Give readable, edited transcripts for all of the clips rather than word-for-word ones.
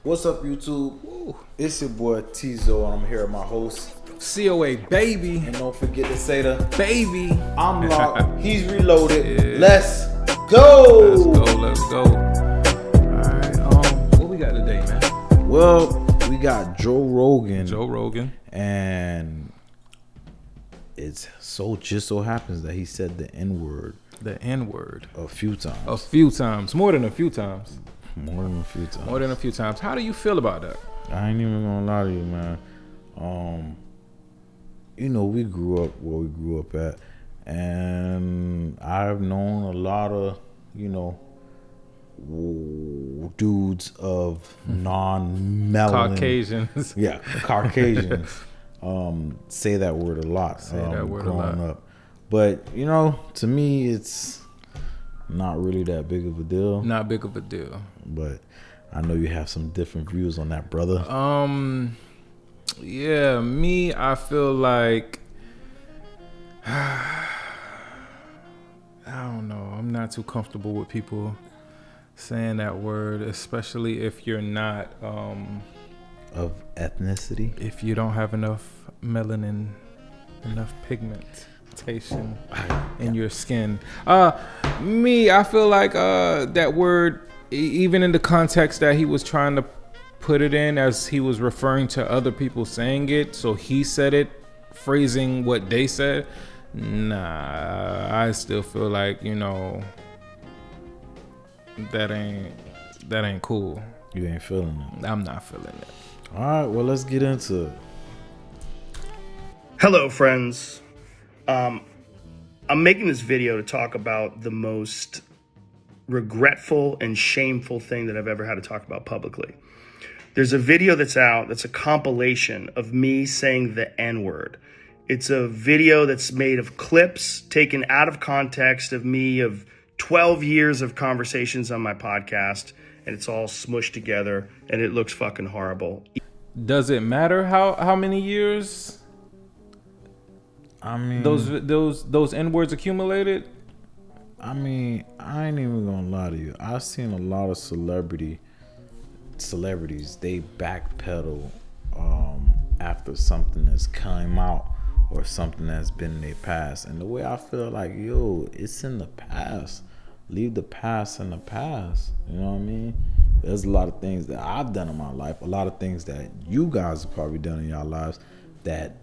What's up, YouTube? It's your boy Tizo, and I'm here with my host. COA, baby. And don't forget to say the Baby. I'm locked. He's reloaded. Yeah. Let's go. Let's go. Alright, what we got today, man? Well, we got Joe Rogan. And it's just so happens that he said the N-word. The N-word. A few times. More than a few times. More than a few times. How do you feel about that? I ain't even gonna lie to you, man. We grew up where we grew up at, and I've known a lot of, dudes of non-melanin Caucasians. Yeah, Caucasians. Say that word a lot. Growing up, but to me, it's not really that big of a deal. Not big of a deal. But I know you have some different views on that, brother. Yeah, I feel like I don't know. I'm not too comfortable with people saying that word, especially if you're not of ethnicity. If you don't have enough melanin, enough pigmentation in your skin. I feel like that word, even in the context that he was trying to put it in, as he was referring to other people saying it, so he said it phrasing what they said. I still feel like that ain't cool. You ain't feeling it. I'm not feeling it. All right, well, let's get into it. Hello, friends. I'm making this video to talk about the most regretful and shameful thing that I've ever had to talk about publicly. There's a video that's out that's a compilation of me saying the N-word. It's a video that's made of clips taken out of context of me of 12 years of conversations on my podcast, and it's all smushed together, and it looks fucking horrible. Does it matter how many years? I mean, those N-words accumulated? I mean, I ain't even gonna lie to you. I've seen a lot of celebrities, they backpedal after something that's come out or something that's been in their past. And the way I feel like, it's in the past. Leave the past in the past. You know what I mean? There's a lot of things that I've done in my life, a lot of things that you guys have probably done in your lives that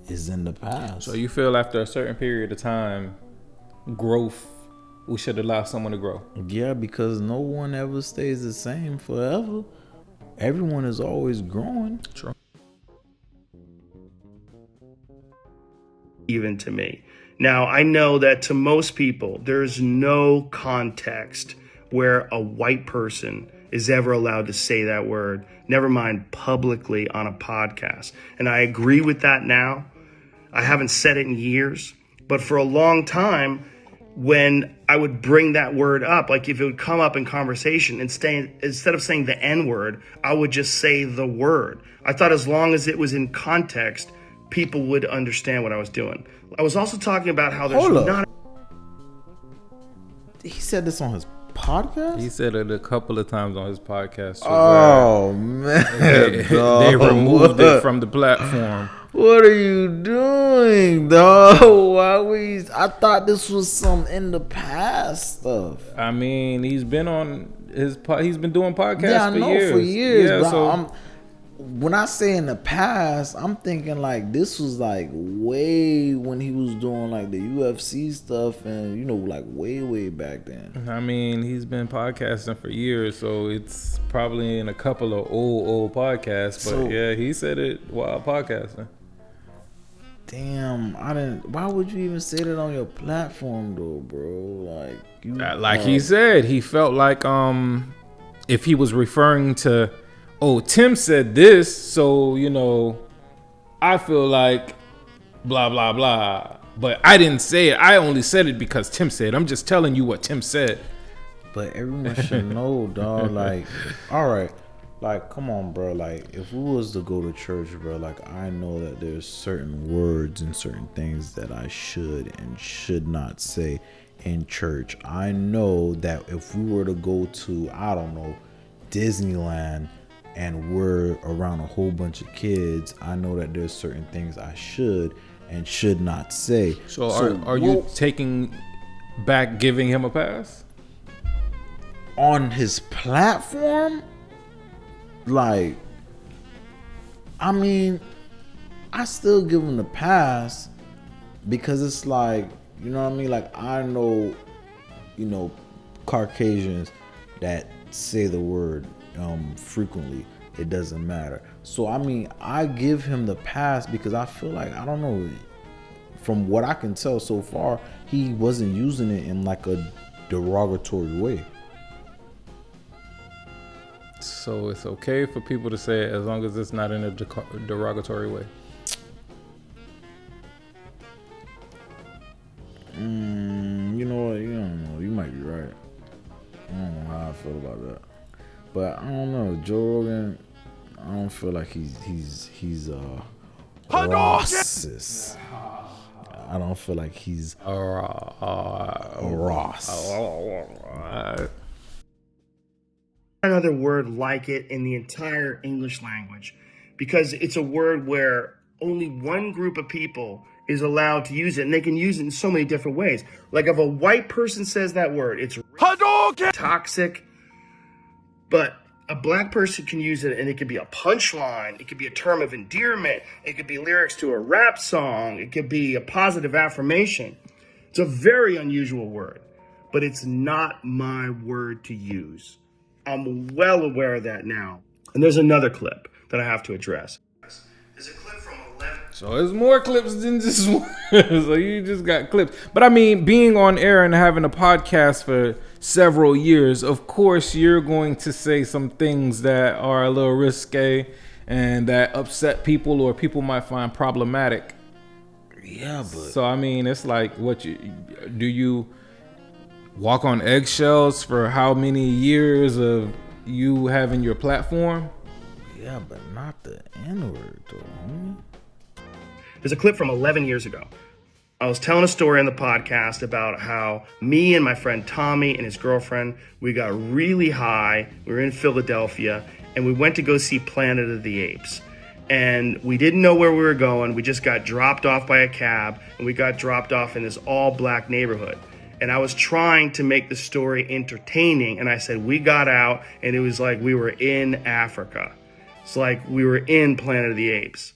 is in the past. So you feel after a certain period of time, growth, we should allow someone to grow? Yeah, because no one ever stays the same forever. Everyone is always growing. True. Even to me. Now, I know that to most people, there's no context where a white person is ever allowed to say that word, never mind publicly on a podcast. And I agree with that now. I haven't said it in years, but for a long time, when I would bring that word up, like if it would come up in conversation, instead of saying the N-word, I would just say the word. I thought as long as it was in context, people would understand what I was doing. I was also talking about how there's not... He said this on his podcast? He said it a couple of times on his podcast. So man. They removed it from the platform. What are you doing, dog? I thought this was some in the past stuff. I mean, he's been doing podcasts for years. Yeah, so when I say in the past, I'm thinking like this was like way when he was doing like the UFC stuff and like way back then. I mean, he's been podcasting for years, so it's probably in a couple of old podcasts. But yeah, he said it while podcasting. Damn, why would you even say that on your platform though, bro? He said, he felt like if he was referring to, Tim said this, so I feel like blah blah blah, but I didn't say it. I only said it because Tim said. I'm just telling you what Tim said. But everyone should know, dog. Like, all right. Like, come on, bro. Like, if we was to go to church, bro, like, I know that there's certain words and certain things that I should and should not say in church. I know that if we were to go to, I don't know, Disneyland, and we're around a whole bunch of kids, I know that there's certain things I should and should not say. So are you taking back giving him a pass? On his platform? Like, I mean, I still give him the pass because it's like, you know what I mean? Like, I know, you know, Caucasians that say the word frequently. It doesn't matter. So, I mean, I give him the pass because I feel like, I don't know, from what I can tell so far, he wasn't using it in like a derogatory way. So it's okay for people to say it as long as it's not in a derogatory way. You know what? You don't know. You might be right. I don't know how I feel about that, but I don't know. Joe Rogan, I don't feel like he's Ross's. I don't feel like he's Ross. Another word like it in the entire English language, because it's a word where only one group of people is allowed to use it, and they can use it in so many different ways. Like if a white person says that word, it's toxic, but a black person can use it and it could be a punchline, it could be a term of endearment, it could be lyrics to a rap song, it could be a positive affirmation. It's a very unusual word, but it's not my word to use. I'm well aware of that now. And there's another clip that I have to address. There's a clip from 11. So there's more clips than just one. So you just got clips. But I mean, being on air and having a podcast for several years, of course you're going to say some things that are a little risque and that upset people or people might find problematic. Yeah, but So I mean, it's like, what do you walk on eggshells for how many years of you having your platform? yeah, but not the N-word though, homie. There's a clip from 11 years ago. I was telling a story on the podcast about how me and my friend Tommy and his girlfriend, we got really high. We were in Philadelphia and we went to go see Planet of the Apes. And we didn't know where we were going. We just got dropped off by a cab and we got dropped off in this all black neighborhood. And I was trying to make the story entertaining. And I said, we got out and it was like we were in Africa. It's like we were in Planet of the Apes.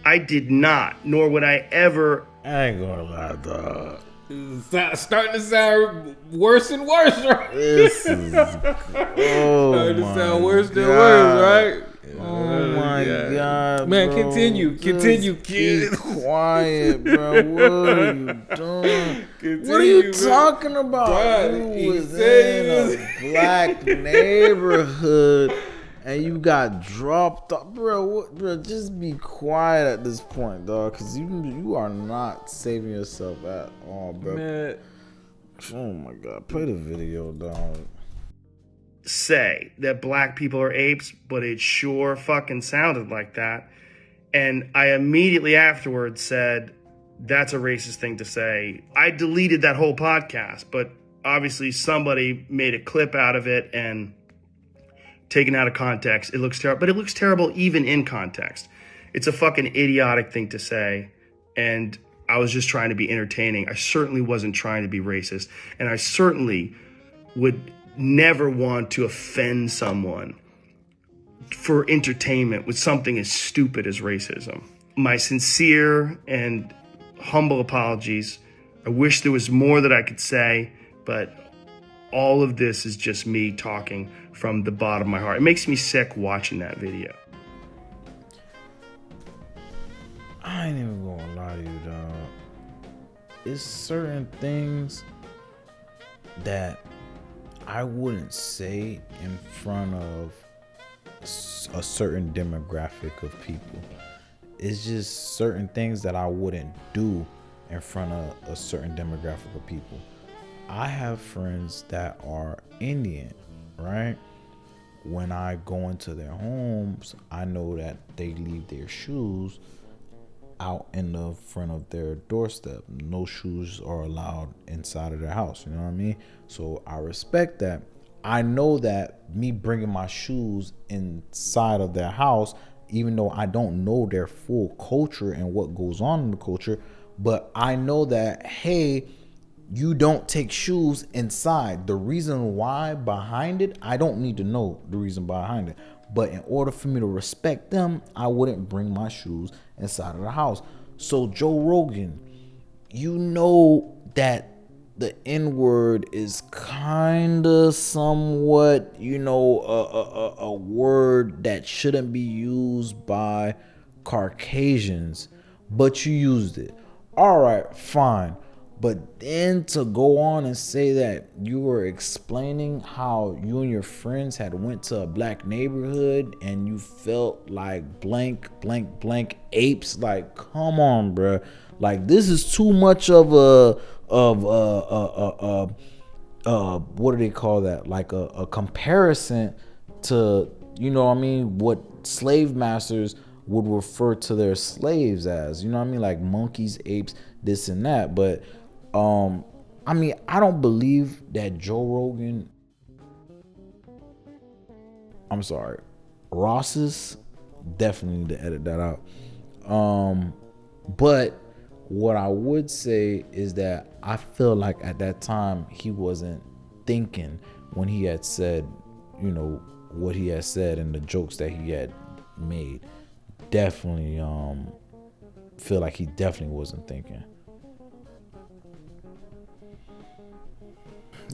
I did not, nor would I ever. I ain't gonna lie, dog. It's starting to sound worse and worse, right? This is Starting to sound worse than worse, right? Oh my God, man! bro. Continue, kid. Be quiet, bro. What are you doing? Continue, What are you man. talking about? God, You he was said in a black neighborhood and you got dropped off, bro. Bro, just be quiet at this point, dog, because you are not saving yourself at all, bro. Man. Oh my God, play the video, dog. Say that black people are apes, but it sure fucking sounded like that. And I immediately afterwards said, that's a racist thing to say. I deleted that whole podcast, but obviously somebody made a clip out of it and taken out of context. It looks terrible, but it looks terrible even in context. It's a fucking idiotic thing to say. And I was just trying to be entertaining. I certainly wasn't trying to be racist. And I certainly would never want to offend someone for entertainment with something as stupid as racism. My sincere and humble apologies. I wish there was more that I could say, but all of this is just me talking from the bottom of my heart. It makes me sick watching that video. I ain't even gonna lie to you, dog. It's certain things that I wouldn't say in front of a certain demographic of people. It's just certain things that I wouldn't do in front of a certain demographic of people. I have friends that are Indian, right? When I go into their homes, I know that they leave their shoes out in the front of their doorstep. No shoes are allowed inside of their house. You know what I mean? So I respect that. I know that me bringing my shoes inside of their house, even though I don't know their full culture and what goes on in the culture, but I know that, hey, you don't take shoes inside. The reason why behind it, I don't need to know the reason behind it. But in order for me to respect them, I wouldn't bring my shoes inside of the house. So Joe Rogan, you know that the N-word is kind of somewhat, a word that shouldn't be used by Caucasians, but you used it. All right, fine. But then to go on and say that you were explaining how you and your friends had went to a black neighborhood and you felt like blank, blank, blank apes, like, come on, bruh. Like, this is too much of what do they call that? Like a comparison to, what slave masters would refer to their slaves as, like monkeys, apes, this and that. But I don't believe that Joe Rogan, I'm sorry, Ross's, definitely need to edit that out. But what I would say is that I feel like at that time he wasn't thinking when he had said, what he had said and the jokes that he had made. Definitely feel like he definitely wasn't thinking.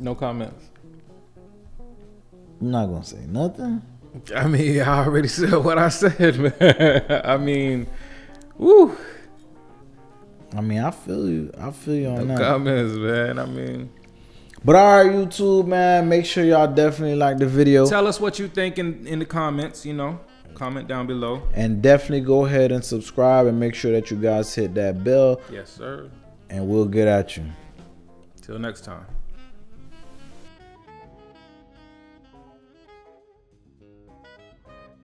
No comments. I'm not gonna say nothing. I mean, I already said what I said, man. I mean, woo. I feel you on No that. comments, man. I mean, but all right, YouTube, man, make sure y'all definitely like the video. Tell us what you think in the comments, comment down below. And definitely go ahead and subscribe and make sure that you guys hit that bell. Yes, sir. And we'll get at you. Till next time.